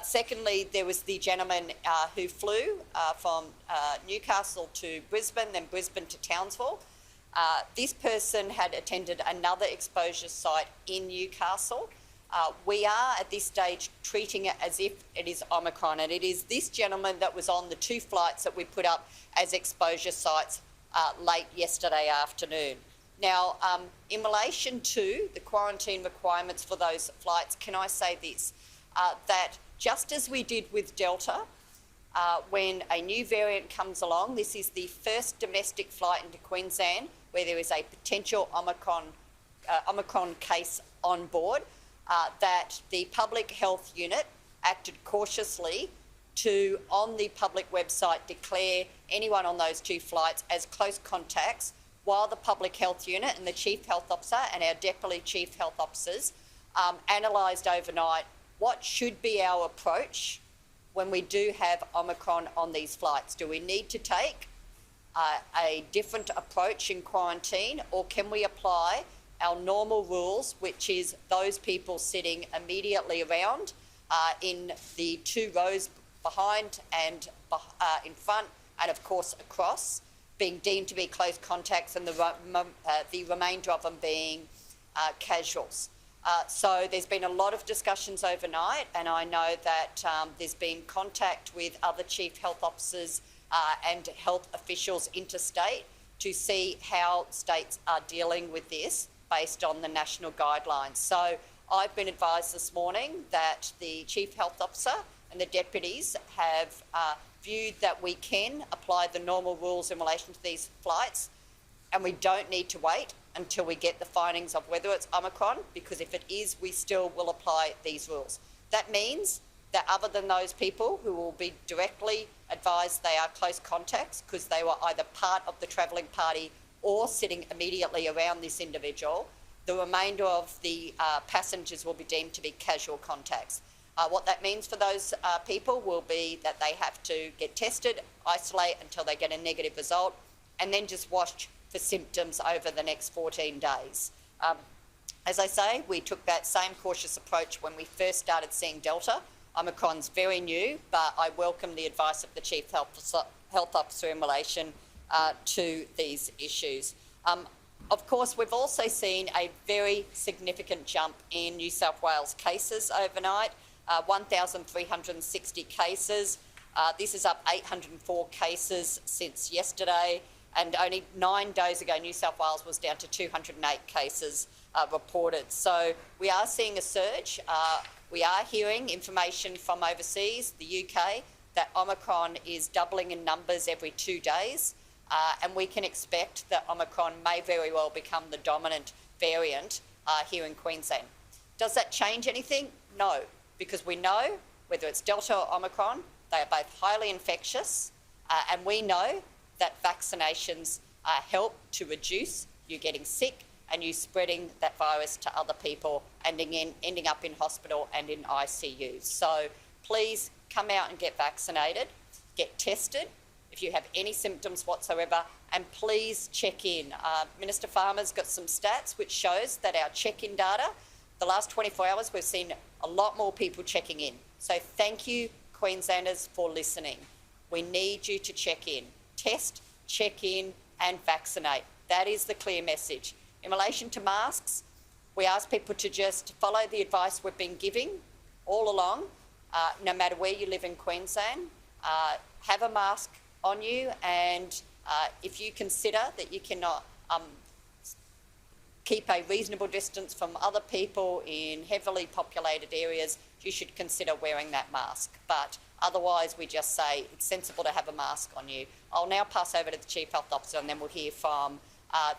Secondly, there was the gentleman who flew from Newcastle to Brisbane, then Brisbane to Townsville. This person had attended another exposure site in Newcastle. We are at this stage treating it as if it is Omicron, and it is this gentleman that was on the 2 flights that we put up as exposure sites late yesterday afternoon. Now, in relation to the quarantine requirements for those flights, can I say this, that just as we did with Delta, when a new variant comes along, this is the first domestic flight into Queensland where there is a potential Omicron case on board, that the public health unit acted cautiously to, on the public website, declare anyone on those 2 flights as close contacts, while the public health unit and the chief health officer and our deputy chief health officers analysed overnight what should be our approach when we do have Omicron on these flights. Do we need to take a different approach in quarantine, or can we apply our normal rules, which is those people sitting immediately around in the 2 rows behind and in front, and of course across, being deemed to be close contacts, and the remainder of them being casuals. So there's been a lot of discussions overnight, and I know that there's been contact with other chief health officers and health officials interstate to see how states are dealing with this based on the national guidelines. So I've been advised this morning that the chief health officer and the deputies have viewed that we can apply the normal rules in relation to these flights, and we don't need to wait until we get the findings of whether it's Omicron, because if it is, we still will apply these rules. That means that other than those people who will be directly advised they are close contacts because they were either part of the travelling party or sitting immediately around this individual, the remainder of the passengers will be deemed to be casual contacts. What that means for those people will be that they have to get tested, isolate until they get a negative result, and then just watch for symptoms over the next 14 days. As I say, we took that same cautious approach when we first started seeing Delta. Omicron's very new, but I welcome the advice of the Chief Health Officer in relation to these issues. Of course, we've also seen a very significant jump in New South Wales cases overnight, 1,360 cases. This is up 804 cases since yesterday, and only 9 days ago, New South Wales was down to 208 cases reported. So we are seeing a surge. We are hearing information from overseas, the UK, that Omicron is doubling in numbers every 2 days, and we can expect that Omicron may very well become the dominant variant here in Queensland. Does that change anything? No, because we know whether it's Delta or Omicron, they are both highly infectious, and we know that vaccinations help to reduce you getting sick and you spreading that virus to other people, ending up in hospital and in ICUs. So please come out and get vaccinated, get tested if you have any symptoms whatsoever, and please check in. Minister Farmer's got some stats which shows that our check-in data, the last 24 hours, we've seen a lot more people checking in. So thank you, Queenslanders, for listening. We need you to check in. Test, check in and vaccinate. That is the clear message. In relation to masks, we ask people to just follow the advice we've been giving all along, no matter where you live in Queensland. Have a mask on you, and if you consider that you cannot keep a reasonable distance from other people in heavily populated areas, you should consider wearing that mask. But otherwise, we just say it's sensible to have a mask on you. I'll now pass over to the Chief Health Officer, and then we'll hear from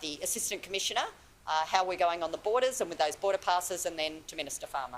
the Assistant Commissioner, how we're going on the borders and with those border passes, and then to Minister Farmer.